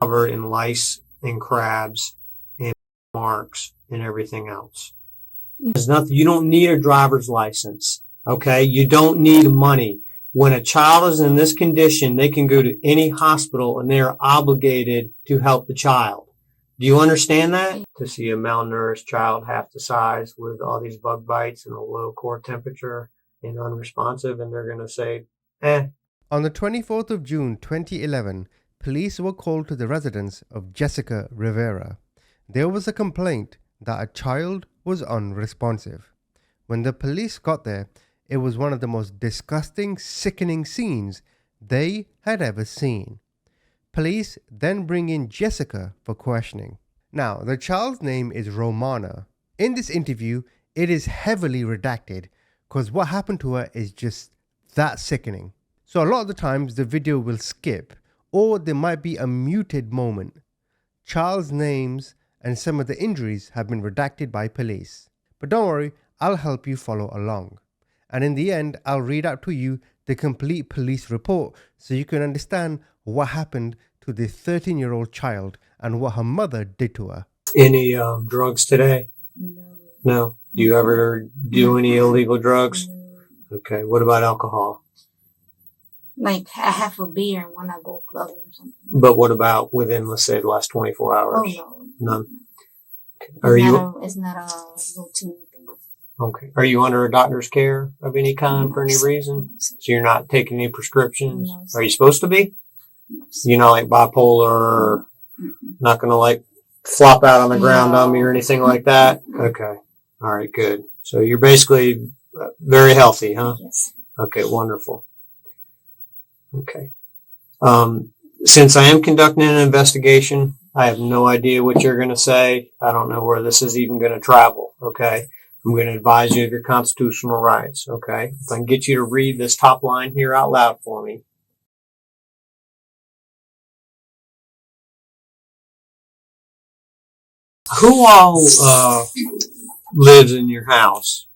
covered in lice and crabs and marks and everything else. There's nothing. You don't need a driver's license. Okay. You don't need money. When a child is in this condition, they can go to any hospital and they are obligated to help the child. Do you understand that? To see a malnourished child half the size with all these bug bites and a low core temperature and unresponsive, and they're going to say, On the 24th of June 2011, police were called to the residence of Jessica Rivera. There was a complaint that a child was unresponsive. When the police got there, it was one of the most disgusting, sickening scenes they had ever seen. Police then bring in Jessica for questioning. Now, the child's name is Romana. In this interview, it is heavily redacted because what happened to her is just that sickening. So a lot of the times the video will skip, or there might be a muted moment. Child's names and some of the injuries have been redacted by police. But don't worry, I'll help you follow along. And in the end, I'll read out to you the complete police report so you can understand what happened to the 13-year-old child and what her mother did to her. Any drugs today? No. No. Do you ever do any illegal drugs? No. Okay. What about alcohol? Like I have a beer when I go clubbing or something. But what about within, let's say, the last 24 hours? Oh no. None. Okay. It's not a routine thing. Okay. Are you under a doctor's care of any kind for any reason? So you're not taking any prescriptions? No. Are you supposed to be? No. You're not like bipolar or not going to like flop out on the ground on me or anything like that? Okay. All right. Good. So you're basically very healthy, huh? Yes. Okay. Wonderful. Okay. Since I am conducting an investigation, I have no idea what you're going to say. I don't know where this is even going to travel. Okay. I'm going to advise you of your constitutional rights. Okay. If I can get you to read this top line here out loud for me. Who all, lives in your house?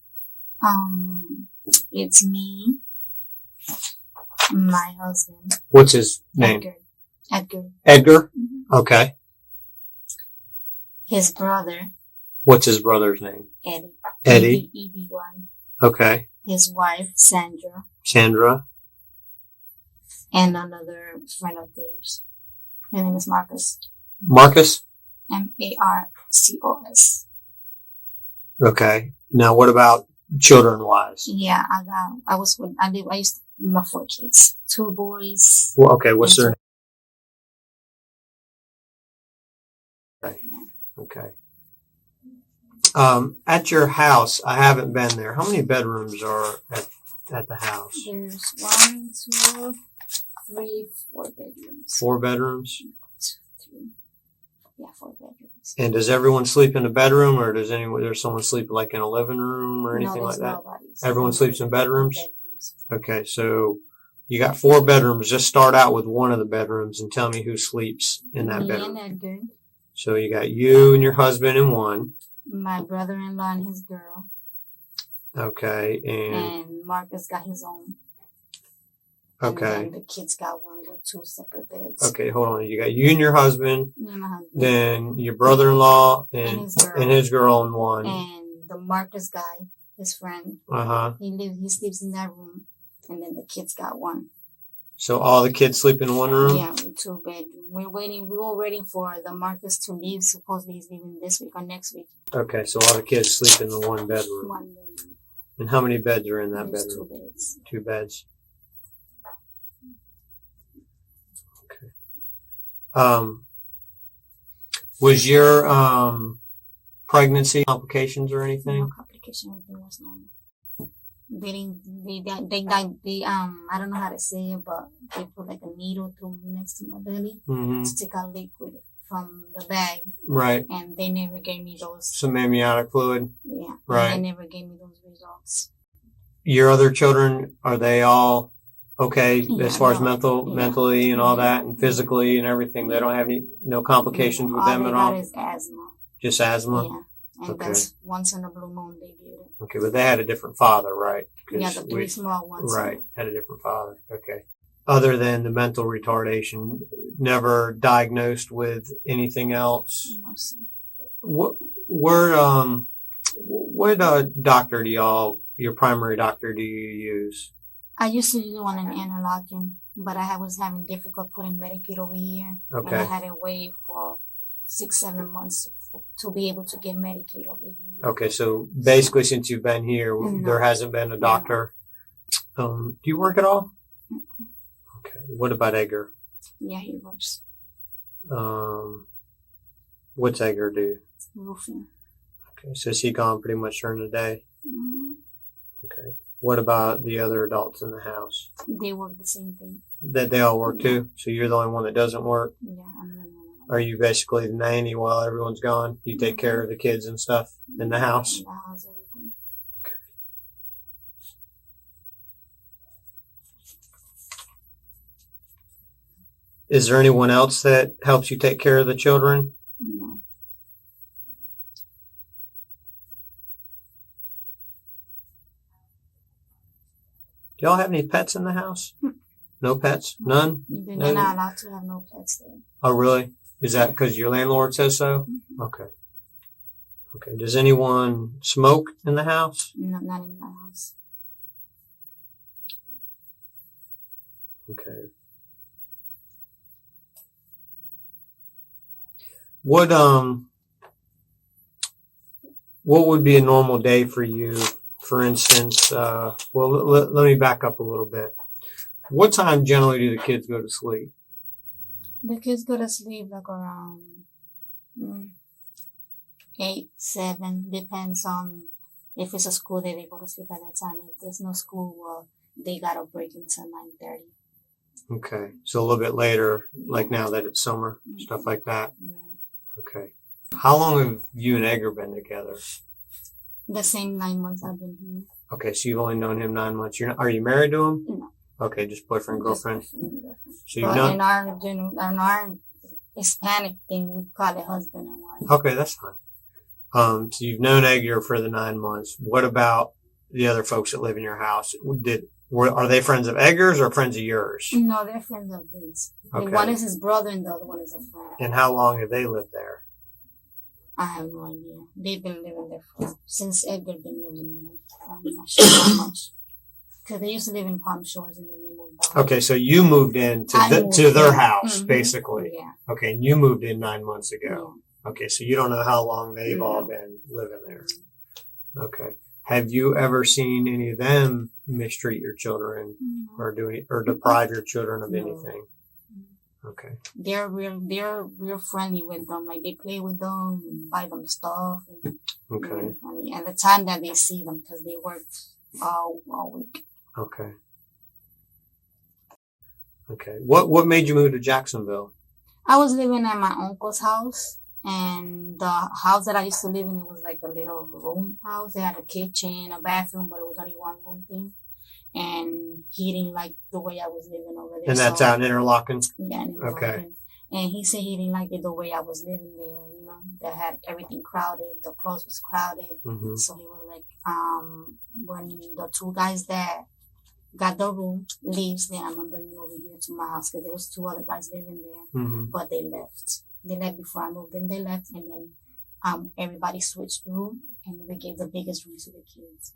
It's me, my husband. What's his name? Edgar. Edgar? Mm-hmm. Okay. His brother. What's his brother's name? Eddie. Eddie. E-D-Y. Okay. His wife, Sandra. Sandra. And another friend of theirs. Her name is Marcus. Marcus? Marcos. Okay. Now what about children-wise? Yeah, I used my 4 kids. 2 boys. Well, okay, what's their name? Okay. At your house, I haven't been there. How many bedrooms are at the house? There's 1, 2, 3, 4 bedrooms. 4 bedrooms? 3. Yeah, 4 bedrooms. And does everyone sleep in a bedroom, or there's someone sleep like in a living room or anything like that? Nobody. Everyone sleeps in bedrooms? Okay, so you got 4 bedrooms. Just start out with one of the bedrooms and tell me who sleeps in that bedroom. Me and Edgar. So you got you and your husband in one. My brother-in-law and his girl. Okay, and Marcus got his own. Okay. And then the kids got one with 2 separate beds. Okay, hold on. You got you and your husband. Me and my husband. Then your brother-in-law and his girl in one. And the Marcus guy, his friend. He sleeps in that room, and then the kids got one. So all the kids sleep in one room? Yeah, 2 bedrooms. We were waiting for the Marcus to leave. Supposedly he's leaving this week or next week. Okay, so all the kids sleep in the one bedroom. One bedroom. And how many beds are in that There's bedroom? 2 beds. 2 beds. Okay. Was your pregnancy complications or anything? No complication. Everything was normal. They I don't know how to say it, but they put like a needle through next to my belly to take out liquid from the bag. Right. And they never gave me those. Some amniotic fluid. Yeah. Right. And they never gave me those results. Your other children, are they all okay as far as mentally and all that, and physically and everything? They don't have no complications with them at all? All they got is asthma. Just asthma? Yeah. And that's once in a blue moon they did it. Okay, but they had a different father, right? Yeah, the 3 small ones. Right, had a different father. Okay. other than the mental retardation, never diagnosed with anything else? No, sir. What doctor your primary doctor do you use? I used to use one in Interrogation, but I was having difficult putting Medicaid over here. Okay. And I had to wait for 6-7 months to be able to get Medicaid over here. Okay, so basically since you've been here, there hasn't been a doctor. Do you work at all? Okay. What about Edgar? Yeah, he works. What's Edgar do? Roofing. Okay, so is he gone pretty much during the day? Mm-hmm. Okay. What about the other adults in the house? They work the same thing. That they all work too? So you're the only one that doesn't work? Yeah, I'm the only one. Are you basically the nanny while everyone's gone? You take care of the kids and stuff in the house? In the house, everything. Okay. Is there anyone else that helps you take care of the children? No. Do y'all have any pets in the house? No pets? None? They're not allowed to have no pets there. Oh, really? Is that because your landlord says so? Mm-hmm. Okay. Okay. Does anyone smoke in the house? No, not in the house. Okay. What would be a normal day for you? For instance, let me back up a little bit. What time generally do the kids go to sleep? The kids go to sleep like around 8, 7. Depends on if it's a school day, they go to sleep at that time. If there's no school, well, they got a break until 9:30. Okay. So a little bit later, like now that it's summer, stuff like that. Yeah. Okay. How long have you and Edgar been together? The same 9 months I've been here. Okay, so you've only known him 9 months. Are you married to him? No. Okay, just boyfriend, girlfriend. Just boyfriend, girlfriend. So you've but known. in our Hispanic thing, we call it husband and wife. Okay, that's fine. So you've known Edgar for the 9 months. What about the other folks that live in your house? Are they friends of Edgar's or friends of yours? No, they're friends of his. Okay. One is his brother and the other one is a friend. And how long have they lived there? I have no idea. They've been living there since Edgar been living there. I'm not sure how much. Because they used to live in Palm Shores and then they moved back. Okay, so you moved in to their house, basically. Yeah. Okay, and you moved in 9 months ago. Yeah. Okay, so you don't know how long they've all been living there. Okay. Have you ever seen any of them mistreat your children or deprive your children of anything? Okay. They're real friendly with them. Like they play with them and buy them stuff. And Okay. really funny. And the time that they see them, because they work all week. Okay. Okay. What made you move to Jacksonville? I was living at my uncle's house, and the house that I used to live in, it was like a little room house. They had a kitchen, a bathroom, but it was only one room thing. And he didn't like the way I was living over there. And that's out in Interlocking? Yeah, in Interlocking. Okay. And he said he didn't like it the way I was living there, you know. They had everything crowded, the clothes was crowded. Mm-hmm. So he was like, when the two guys that got the room leaves, then I'm gonna bring you over here to my house, because there was 2 other guys living there, but they left. They left before I moved in. They left, and then everybody switched room, and we gave the biggest room to the kids.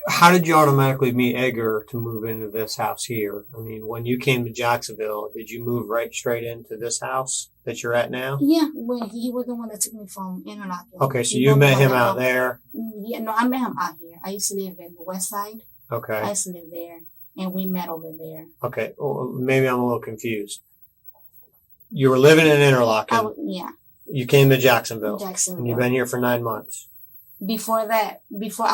How did you automatically meet Edgar to move into this house here? I mean, when you came to Jacksonville, did you move right straight into this house that you're at now? Yeah, when he was the one that took me from Interlocking. Okay, so you met him out there? Yeah, no, I met him out here. I used to live in the West Side. Okay. I used to live there, and we met over there. Okay, well, maybe I'm a little confused. You were living in Interlocking. Yeah. You came to Jacksonville. Jacksonville. And you've been here for 9 months. Before I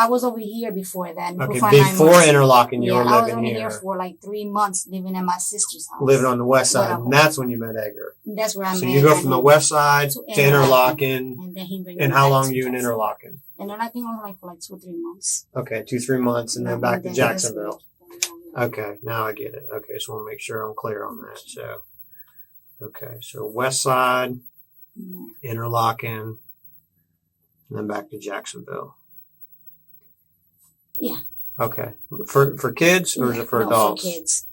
was over here before that. Okay, before Interlocking, you were living here. I was only here for like 3 months, living at my sister's house. Living on the west side, and that's when you met Edgar. That's where I met. So you go from the west side to Interlocking, and then he brings me and how back long to you in Jacksonville. Interlocking? Interlocking was like for like 2 or 3 months. Okay, 2-3 months, and then back to Jacksonville. Yeah. Okay, now I get it. Okay, so I want to make sure I'm clear on that. So, okay, so west side, Interlocking, and then back to Jacksonville. Yeah. Okay. For kids or is it for adults? For kids.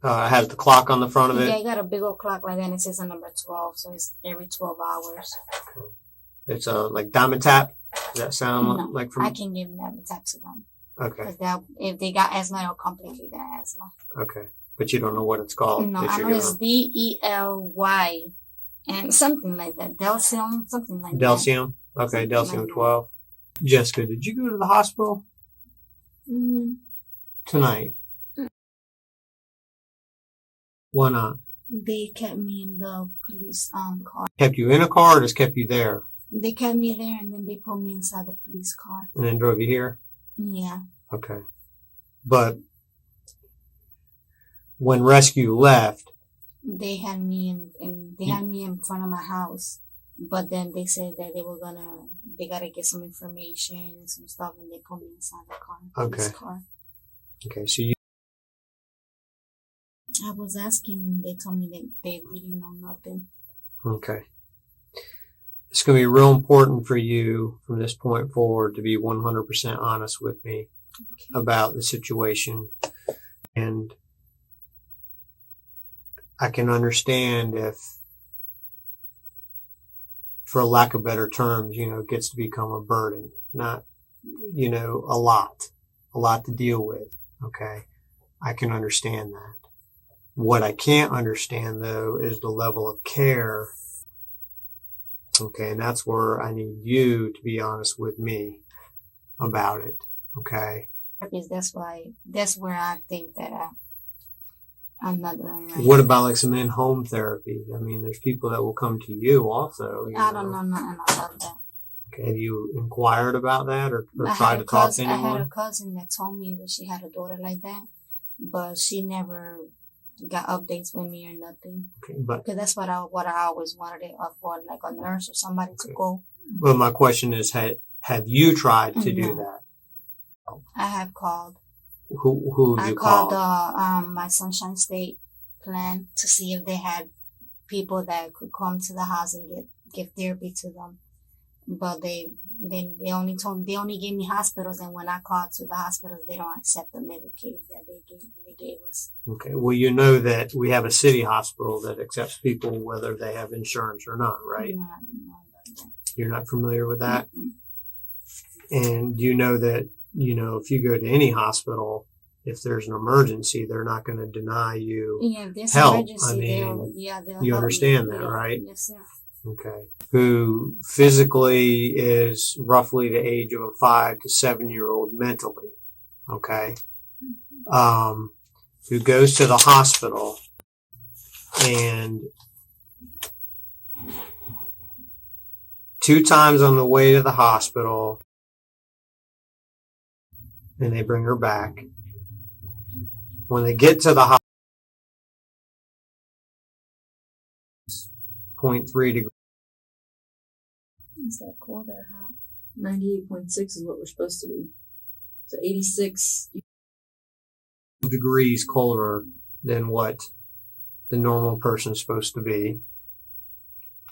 Has the clock on the front of it? Yeah, I got a big old clock like that, and it says a number 12, so it's every 12 hours. Okay. It's like diamond tap? Does that sound like from... I can give diamond tap to them. Okay. Because if they got asthma, it'll complicate that asthma. Okay. But you don't know what it's called? No, I know it's DELY and something like that. Delcium, something like that. Delcium? Okay, Delcium 12. Jessica, did you go to the hospital? Tonight? Why not? They kept me in the police car. Kept you in a car or just kept you there? They kept me there and then they put me inside the police car. And then drove you here? Yeah. Okay. But when rescue left, they had me in front of my house. But then they said that they gotta get some information and some stuff, and they put me inside the car. Okay. Car. Okay, so you... I was asking, they told me that they really know nothing. Okay. It's going to be real important for you from this point forward to be 100% honest with me about the situation. And I can understand if, for lack of better terms, it gets to become a burden, not, a lot to deal with. Okay. I can understand that. What I can't understand though is the level of care. Okay. And that's where I need you to be honest with me about it. Okay. Because that's where I think that I'm not doing right. What about like some in-home therapy? I mean, there's people that will come to you also. I don't know nothing about that. Okay. Have you inquired about that or tried to talk to anyone? I had a cousin that told me that she had a daughter like that, but she never got updates with me or nothing. Okay, because that's what I always wanted it for, like a nurse or somebody to go. Well, my question is, have you tried to do that? I have called. Who have you called? I called my Sunshine State plan to see if they had people that could come to the house and give therapy to them. But they only gave me hospitals, and when I called to the hospitals, they don't accept the Medicaid that they gave us. Okay. Well, you know that we have a city hospital that accepts people whether they have insurance or not, right? No, I don't know about that. You're not familiar with that? Mm-mm. And you know that, if you go to any hospital, if there's an emergency, they're not going to deny you help. Emergency, they'll you understand that, right? Yes, sir. Okay. Who physically is roughly the age of a 5 to 7 year old mentally. Okay. Who goes to the hospital and 2 times on the way to the hospital, and they bring her back. When they get to the hospital, 0.3 degrees. Is that cold or hot? 98.6 is what we're supposed to be. So 86 degrees colder than what the normal person is supposed to be.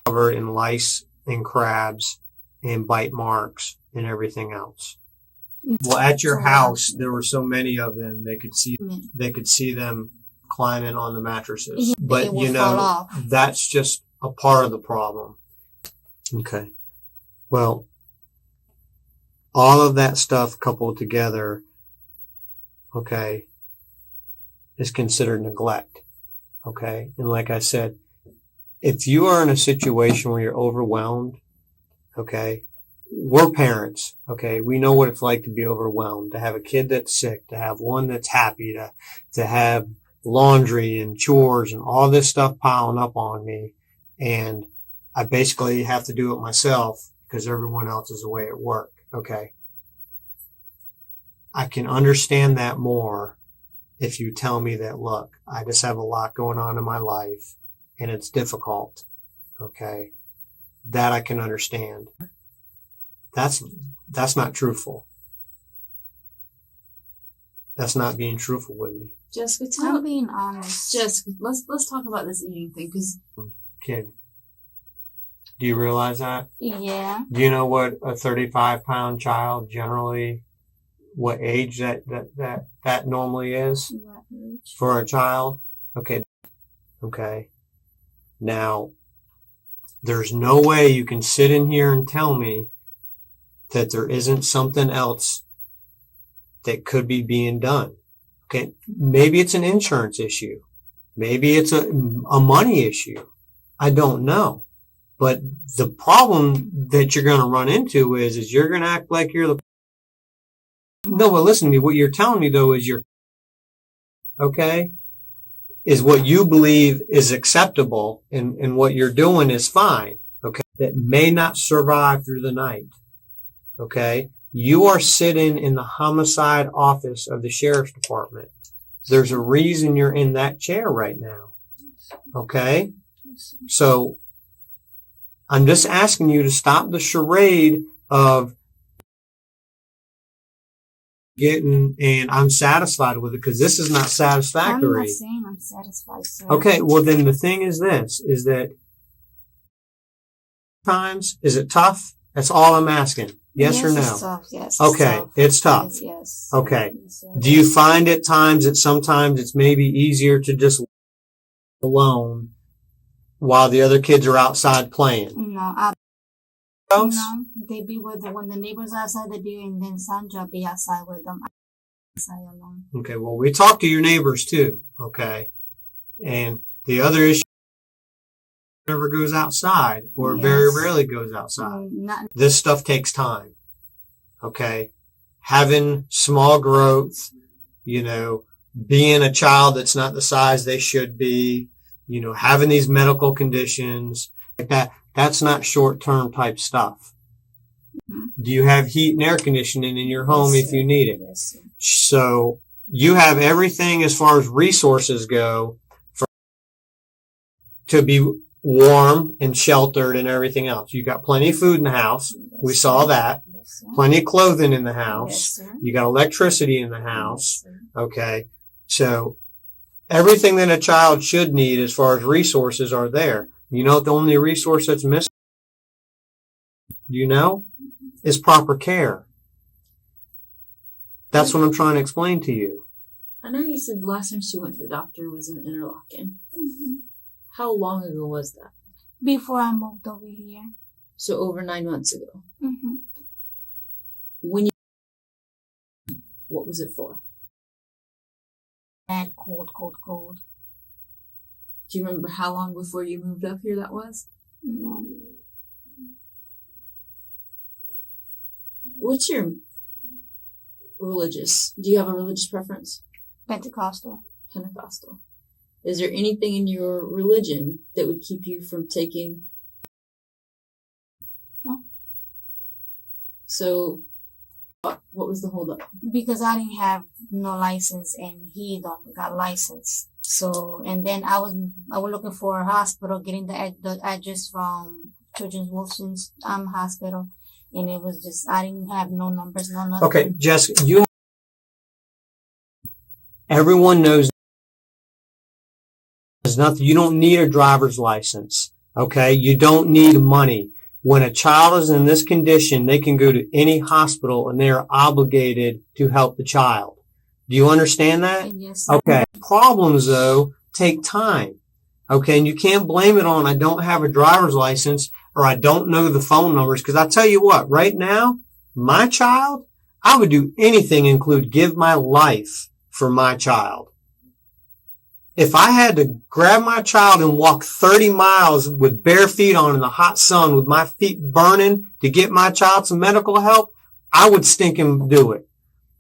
Covered in lice and crabs and bite marks and everything else. Well, at your house, there were so many of them, they could see them climbing on the mattresses. But that's just a part of the problem. Okay. Well, all of that stuff coupled together, okay, is considered neglect. Okay. And like I said, if you are in a situation where you're overwhelmed, okay, we're parents. Okay. We know what it's like to be overwhelmed, to have a kid that's sick, to have one that's happy, to have laundry and chores and all this stuff piling up on me. And I basically have to do it myself because everyone else is away at work. Okay. I can understand that more if you tell me that, look, I just have a lot going on in my life and it's difficult. Okay. That I can understand. That's not truthful. That's not being truthful with me. Jessica, I'm being honest. Jessica, let's talk about this eating thing, because kid. Do you realize that? Yeah. Do you know what a 35-pound child generally, what age that normally is What age? for a child? Okay. Okay. Now, there's no way you can sit in here and tell me that there isn't something else that could be being done. Okay. Maybe it's an insurance issue. Maybe it's a money issue. I don't know. But the problem that you're going to run into is you're going to act like you're the... No, but listen to me. What you're telling me, though, is okay, is what you believe is acceptable and what you're doing is fine. Okay. That may not survive through the night. Okay. You are sitting in the homicide office of the sheriff's department. There's a reason you're in that chair right now. Okay. So I'm just asking you to stop the charade of getting, and I'm satisfied with it, because this is not satisfactory. I'm not saying I'm satisfied, sir. Okay, well then the thing is this, is that times, is it tough? That's all I'm asking. Yes or no? It's tough. Yes. Okay, Tough. it's tough. Yes. Okay. Yes, Do you find at times that sometimes it's maybe easier to just alone while the other kids are outside playing? No, they be with when the neighbors outside, they be, and then Sandra be outside with them. Outside alone. Okay, well, we talk to your neighbors too, okay? And the other issue never goes outside, or very rarely goes outside. This stuff takes time, okay? Having small growth, being a child that's not the size they should be, having these medical conditions like that, that's not short-term type stuff. Mm-hmm. Do you have heat and air conditioning in your home if you need it? Yes, sir. So you have everything as far as resources go to be warm and sheltered and everything else. You got plenty of food in the house. Yes, we saw that. Yes, plenty of clothing in the house. Yes, you got electricity in the house. Yes, okay. So everything that a child should need as far as resources are there. You know what the only resource that's missing, is proper care. That's what I'm trying to explain to you. I know you said the last time she went to the doctor was in Interrogation. Mm-hmm. How long ago was that? Before I moved over here. So over 9 months ago. Mm-hmm. What was it for? Bad cold. Do you remember how long before you moved up here that was? No. What's your religious? Do you have a religious preference? Pentecostal. Is there anything in your religion that would keep you from taking? No. So, what was the holdup? Because I didn't have no license and he don't got license. So, and then I was looking for a hospital, getting the address from Children's Wilson's hospital, and it was just, I didn't have no numbers, no nothing. Okay, Jessica, everyone knows there's nothing. You don't need a driver's license. Okay, you don't need money. When a child is in this condition, they can go to any hospital and they are obligated to help the child. Do you understand that? Yes. Okay. Problems, though, take time. Okay. And you can't blame it on I don't have a driver's license or I don't know the phone numbers. Because I tell you what, right now, my child, I would do anything, include give my life for my child. If I had to grab my child and walk 30 miles with bare feet on in the hot sun with my feet burning to get my child some medical help, I would stinking do it.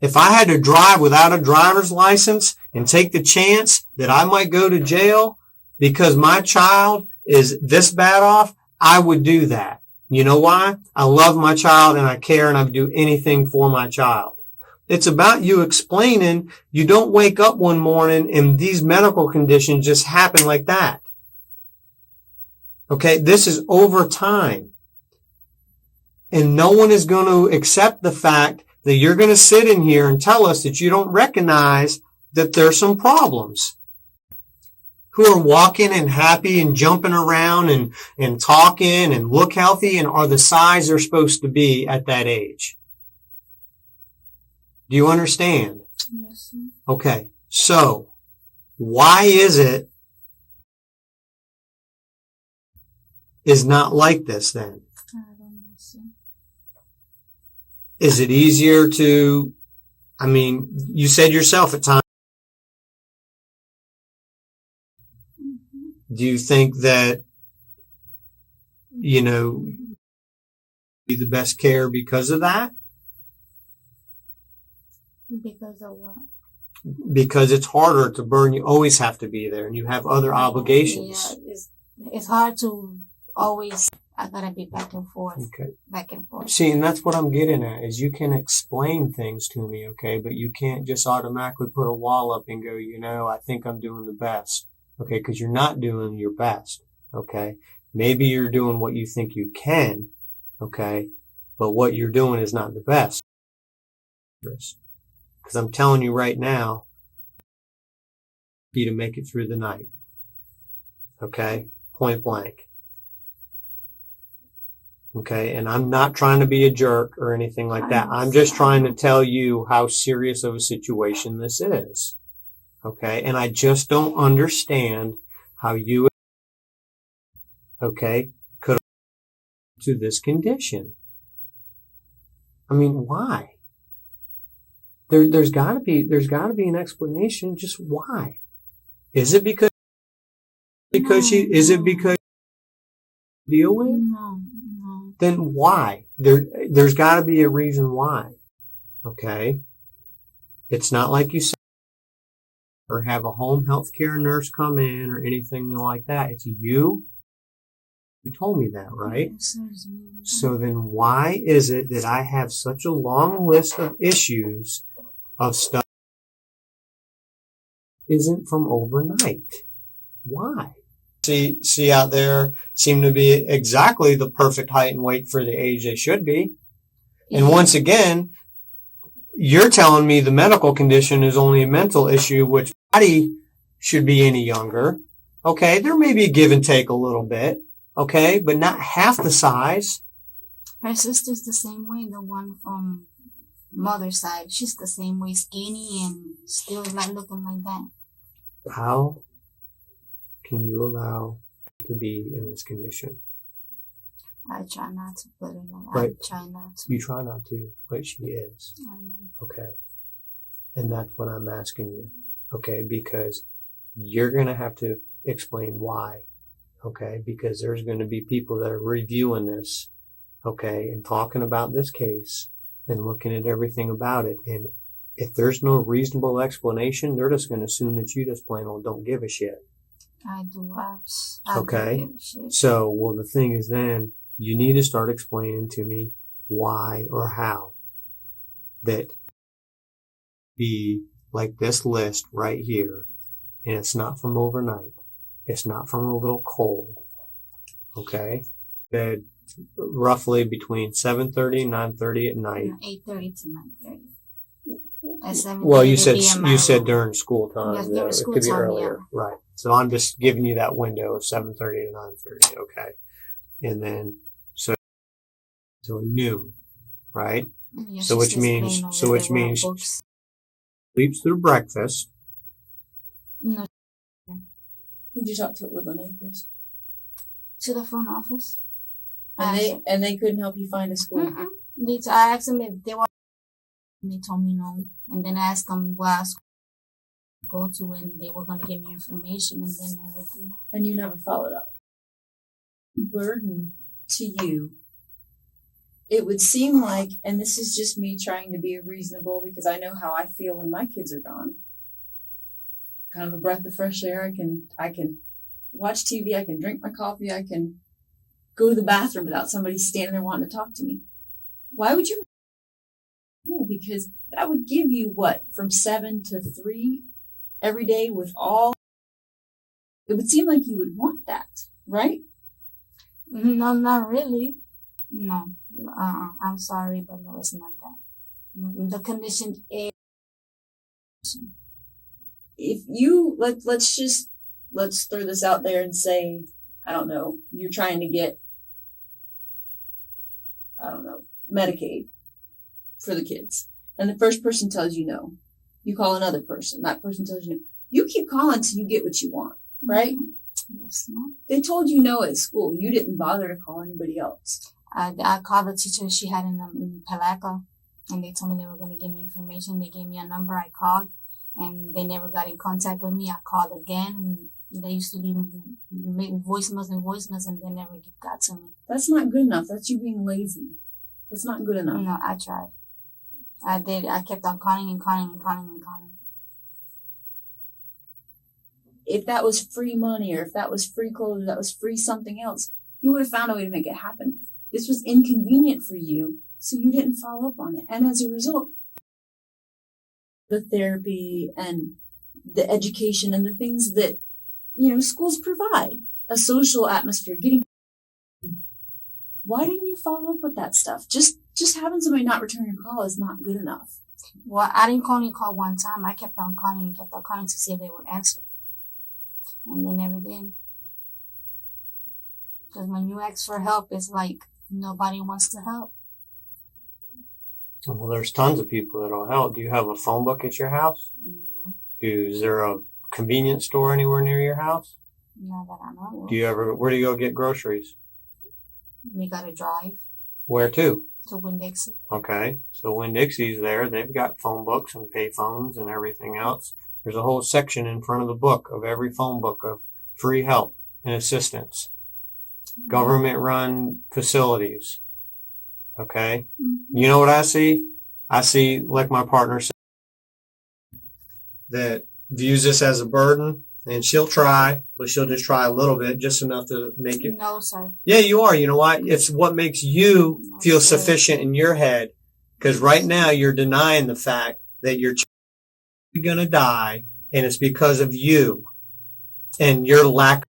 If I had to drive without a driver's license and take the chance that I might go to jail because my child is this bad off, I would do that. You know why? I love my child and I care and I would do anything for my child. It's about you explaining you don't wake up one morning and these medical conditions just happen like that. Okay, this is over time. And no one is going to accept the fact that you're going to sit in here and tell us that you don't recognize that there's some problems. Who are walking and happy and jumping around and talking and look healthy and are the size they're supposed to be at that age. Do you understand? Yes, sir. Okay. So Why is not like this then? I don't know, sir. Is it easier to, I mean, you said yourself at times, do you think that, be the best care because of that? Because of what? Because it's harder to burn. You always have to be there and you have other obligations. Yeah, it's hard to always, I gotta be back and forth. Okay. Back and forth. See, and that's what I'm getting at is you can explain things to me, okay, but you can't just automatically put a wall up and go, I think I'm doing the best, okay, because you're not doing your best, okay. Maybe you're doing what you think you can, okay, but what you're doing is not the best. Because I'm telling you right now, you to make it through the night, okay, point blank. Okay, and I'm not trying to be a jerk or anything like that. I'm just trying to tell you how serious of a situation this is. Okay, and I just don't understand how you, could to this condition. I mean, why? There's gotta be an explanation. Just why? Is it because deal with? No. Then why? There's got to be a reason why. Okay? It's not like you said or have a home health care nurse come in or anything like that. It's you. You told me that, right? Yes, so then why is it that I have such a long list of issues of stuff isn't from overnight? Why? See out there seem to be exactly the perfect height and weight for the age they should be. And once again, you're telling me the medical condition is only a mental issue, which body should be any younger. Okay, there may be a give and take a little bit. Okay, but not half the size. Her sister's the same way, the one from mother's side. She's the same way, skinny and still like looking like that. How can you allow to be in this condition? I try not to, but Right. I try not to. You try not to, but she is. I know. Okay. And that's what I'm asking you. Okay, because you're going to have to explain why. Okay, because there's going to be people that are reviewing this, okay, and talking about this case and looking at everything about it. And if there's no reasonable explanation, they're just going to assume that you just plain old don't give a shit. I do. Okay. Do give a shit. So, well, the thing is then you need to start explaining to me why or how that be like this list right here. And it's not from overnight. It's not from a little cold. Okay. Bed roughly between 7:30 and 9:30 at night. 8:30 to 9:30. At 7:30 Well, you to be in my said room. during school time. Yes, though. during It school could be time, earlier. yeah. Right. So I'm just giving you that window of 7:30 to 9:30. Okay. And then, so till noon, right? Yeah, So she's which just means, playing over so there which with her means books. sleeps through breakfast. No, Who'd you talk to at Woodland Acres? to the front office. And they couldn't help you find a school. I asked them if they were, and they told me no. And then I asked them what school to go to, and they were going to give me information, and then everything. And you never followed up. Burden to you. It would seem like, and this is just me trying to be reasonable because I know how I feel when my kids are gone. Kind of a breath of fresh air. I can watch TV. I can drink my coffee. I can go to the bathroom without somebody standing there wanting to talk to me. Why would you? Because that would give you what, from 7 to 3 every day with all. It would seem like you would want that, right? No, not really. No, I'm sorry, but no, it's not that. The condition is. If you let's throw this out there and say, I don't know, you're trying to get, Medicaid for the kids, and the first person tells you no, you call another person, that person tells you no, You keep calling till you get what you want, right? Mm-hmm. Yes, ma'am. They told you no at school. You didn't bother to call anybody else. I called the teacher she had in Palaca, and they told me they were going to give me information. They gave me a number. I called, and they never got in contact with me. I called again, and they used to leave voicemails, and they never got to me. That's not good enough. That's you being lazy. That's not good enough. No, I tried. I did. I kept on calling and calling and calling and calling. If that was free money, or if that was free clothes, or that was free something else, you would have found a way to make it happen. This was inconvenient for you, so you didn't follow up on it. And as a result, the therapy and the education and the things that, schools provide, a social atmosphere, why didn't you follow up with that stuff? Just having somebody not return your call is not good enough. Well, I didn't only call one time. I kept on calling to see if they would answer. And they never did. Because when you ask for help, it's like nobody wants to help. Well, there's tons of people that'll help. Do you have a phone book at your house? No. Is there a convenience store anywhere near your house? Not that I know of. Where do you go get groceries? We gotta drive. Where to? To Winn-Dixie. Okay. So Winn-Dixie's there. They've got phone books and pay phones and everything else. There's a whole section in front of the book of every phone book of free help and assistance. Mm-hmm. Government-run facilities. Okay? Mm-hmm. You know what I see? I see, like my partner said, that views this as a burden, and she'll try, but she'll just try a little bit, just enough to make it. No, sir. Yeah, you are. You know why? It's what makes you feel sufficient in your head. Because right now you're denying the fact that you're going to die, and it's because of you and your lack.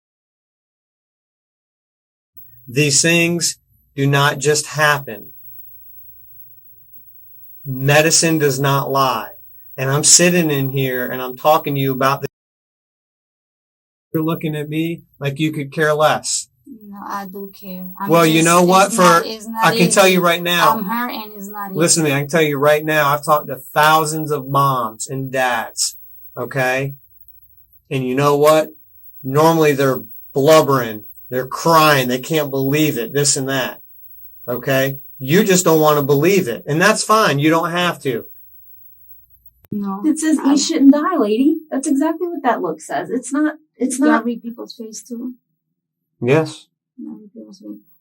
These things do not just happen. Medicine does not lie. And I'm sitting in here and I'm talking to you about this. You're looking at me like you could care less. No, I do care. You know what? I can tell you right now. I'm her, and it's not easy. Listen to me. I can tell you right now. I've talked to thousands of moms and dads. Okay. And you know what? Normally they're blubbering. They're crying. They can't believe it. This and that. Okay. You just don't want to believe it. And that's fine. You don't have to. No. It says he shouldn't die, lady. That's exactly what that look says. It's not. I read people's face too. Yes.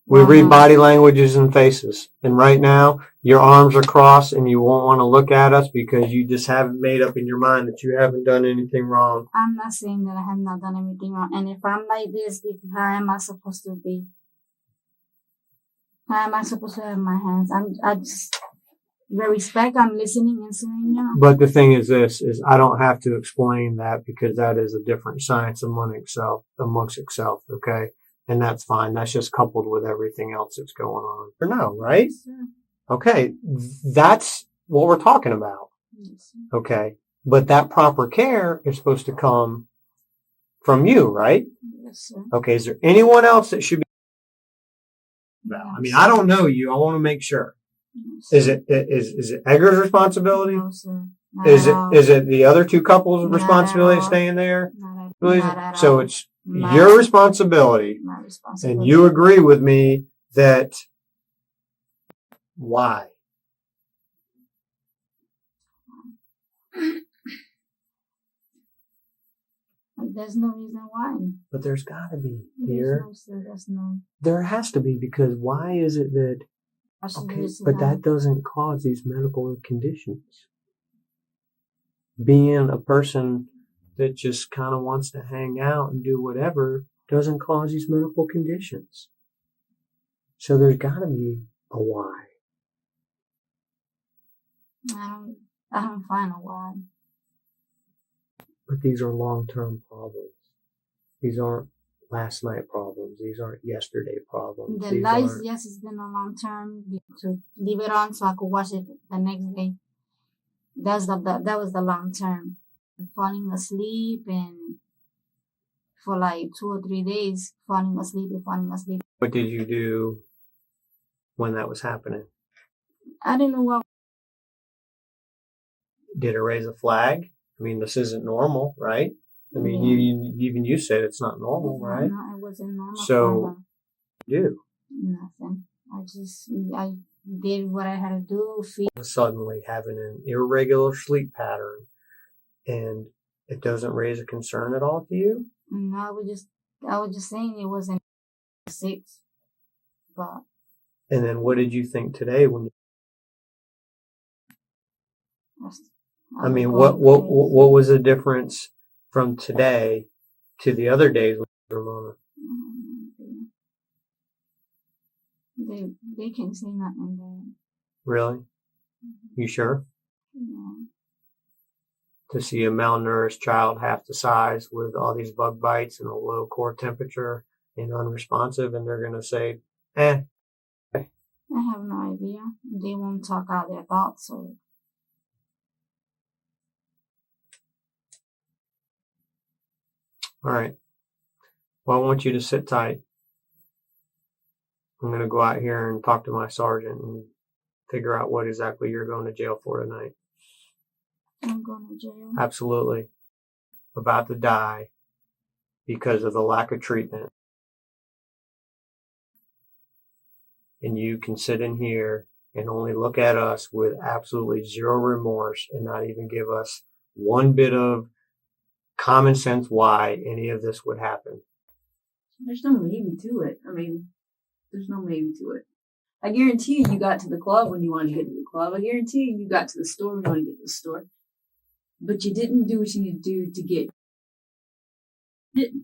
We read body languages and faces. And right now, your arms are crossed and you won't want to look at us because you just haven't made up in your mind that you haven't done anything wrong. I'm not saying that I have not done anything wrong. And if I'm like this, how am I supposed to be? How am I supposed to have my hands? I just, with respect, I'm listening and saying, yeah. But the thing is I don't have to explain that because that is a different science amongst itself, okay? And that's fine. That's just coupled with everything else that's going on. For now, right? Yes, sir. Okay. That's what we're talking about. Yes, sir. Okay. But that proper care is supposed to come from you, right? Yes, sir. Okay. Is there anyone else that should be? Yes. I mean, I don't know you. I want to make sure. Yes, is it Edgar's responsibility? No, sir. Is it the other two couples' responsibility staying there? Not at so all. it's your responsibility. My responsibility. And you agree with me that why? There's no reason why. But there's got to be here. There's no. There has to be because why is it that? Okay, but that doesn't cause these medical conditions. Being a person that just kind of wants to hang out and do whatever doesn't cause these medical conditions. So there's got to be a why. I don't find a why. But these are long-term problems. These aren't last night problems. These aren't yesterday problems. Yes, it's been a long term to leave it on so I could watch it the next day. That was the long term. Falling asleep and for like 2 or 3 days, falling asleep. What did you do when that was happening? I didn't know what. Did it raise a flag? I mean, this isn't normal, right? I mean, even you said it's not normal, right? No, it wasn't normal. So, do nothing. I did what I had to do. Suddenly having an irregular sleep pattern, and it doesn't raise a concern at all to you? No, I was just saying it wasn't 6, but. And then what did you think today when you? I mean, what was the difference from today to the other days with Romana? They can't say nothing bad. Really? You sure? Yeah. To see a malnourished child half the size with all these bug bites and a low core temperature and unresponsive, and they're going to say, eh. I have no idea. They won't talk out their thoughts. So. All right. Well, I want you to sit tight. I'm going to go out here and talk to my sergeant and figure out what exactly you're going to jail for tonight. I'm going to jail? Absolutely. About to die because of the lack of treatment. And you can sit in here and only look at us with absolutely zero remorse and not even give us one bit of common sense why any of this would happen. There's no maybe to it. I mean, there's no maybe to it. I guarantee you got to the club when you wanted to get to the club. I guarantee you got to the store when you wanted to get to the store. But you didn't do what you need to do to get. You didn't.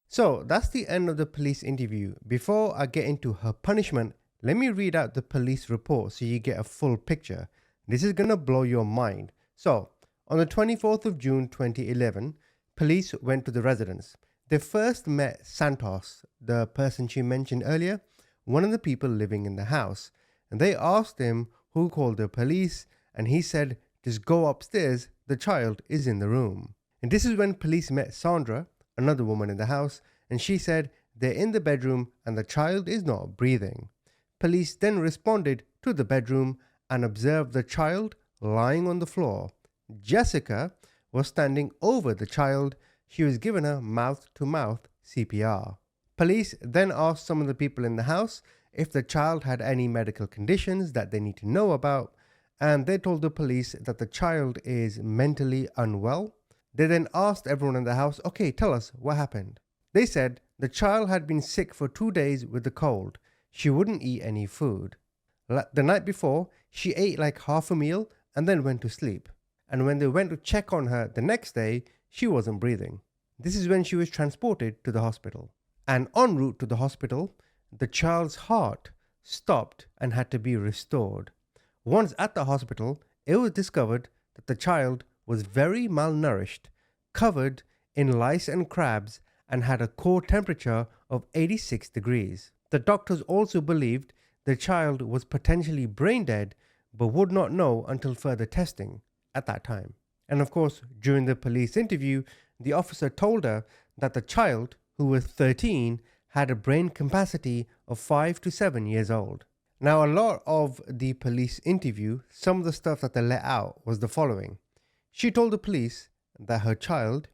So that's the end of the police interview. Before I get into her punishment, let me read out the police report so you get a full picture. This is going to blow your mind. So, on the 24th of June 2011, police went to the residence. They first met Santos, the person she mentioned earlier, one of the people living in the house. And they asked him who called the police, and he said, just go upstairs, the child is in the room. And this is when police met Sandra, another woman in the house, and she said they're in the bedroom and the child is not breathing. Police then responded to the bedroom and observed the child lying on the floor. Jessica was standing over the child. She was given her mouth-to-mouth CPR. Police then asked some of the people in the house if the child had any medical conditions that they need to know about, and they told the police that the child is mentally unwell. They then asked everyone in the house, okay, tell us what happened. They said the child had been sick for 2 days with the cold. She wouldn't eat any food. The night before, she ate like half a meal and then went to sleep. And when they went to check on her the next day, she wasn't breathing. This is when she was transported to the hospital. And en route to the hospital, the child's heart stopped and had to be restored. Once at the hospital, it was discovered that the child was very malnourished, covered in lice and crabs, and had a core temperature of 86 degrees. The doctors also believed the child was potentially brain dead, but would not know until further testing at that time. And of course, during the police interview, the officer told her that the child, who was 13, had a brain capacity of 5 to 7 years old. Now, a lot of the police interview, some of the stuff that they let out was the following. She told the police that her child,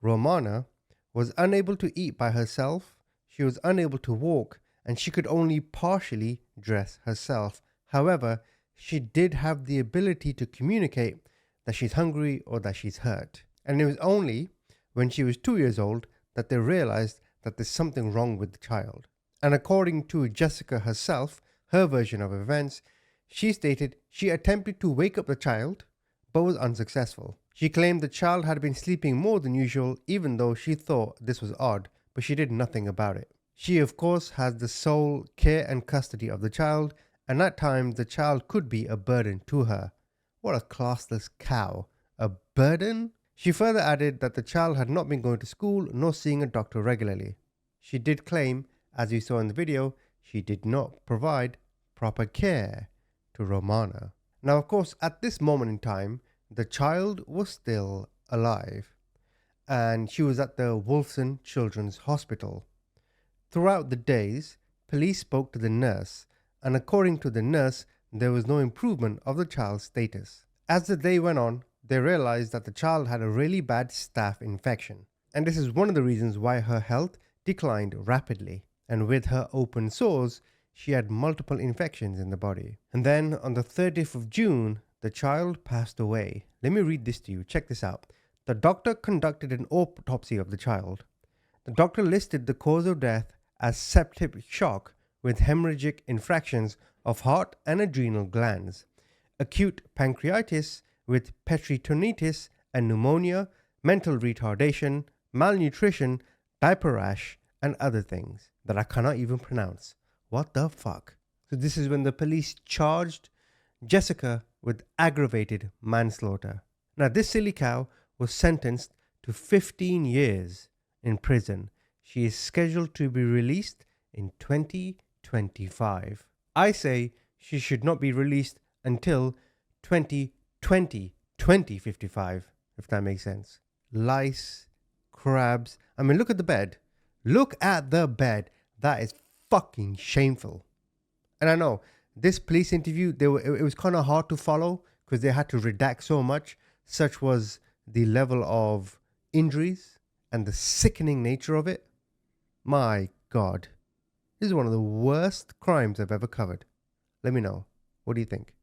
Romana, was unable to eat by herself, she was unable to walk, and she could only partially dress herself. However, she did have the ability to communicate that she's hungry or that she's hurt. And it was only when she was 2 years old that they realized that there's something wrong with the child. And according to Jessica herself, her version of events, she stated she attempted to wake up the child, but was unsuccessful. She claimed the child had been sleeping more than usual, even though she thought this was odd, but she did nothing about it. She, of course, has the sole care and custody of the child, and at times the child could be a burden to her. What a classless cow, a burden? She further added that the child had not been going to school nor seeing a doctor regularly. She did claim, as you saw in the video, she did not provide proper care to Romana. Now, of course, at this moment in time, the child was still alive, and she was at the Wolfson Children's Hospital. Throughout the days, police spoke to the nurse, and according to the nurse, there was no improvement of the child's status. As the day went on, they realized that the child had a really bad staph infection, and this is one of the reasons why her health declined rapidly. And with her open sores, she had multiple infections in the body. And then on the 30th of June, the child passed away. Let me read this to you. Check this out. The doctor conducted an autopsy of the child. The doctor listed the cause of death as septic shock with hemorrhagic infractions of heart and adrenal glands, acute pancreatitis with peritonitis and pneumonia, mental retardation, malnutrition, diaper rash, and other things that I cannot even pronounce. What the fuck? So this is when the police charged Jessica with aggravated manslaughter. Now this silly cow was sentenced to 15 years in prison. She is scheduled to be released in 2025. I say she should not be released until 2055, if that makes sense. Lice, crabs. I mean, look at the bed. Look at the bed. That is fucking shameful. And I know this police interview, it was kind of hard to follow because they had to redact so much. Such was the level of injuries and the sickening nature of it. My God. This is one of the worst crimes I've ever covered. Let me know. What do you think?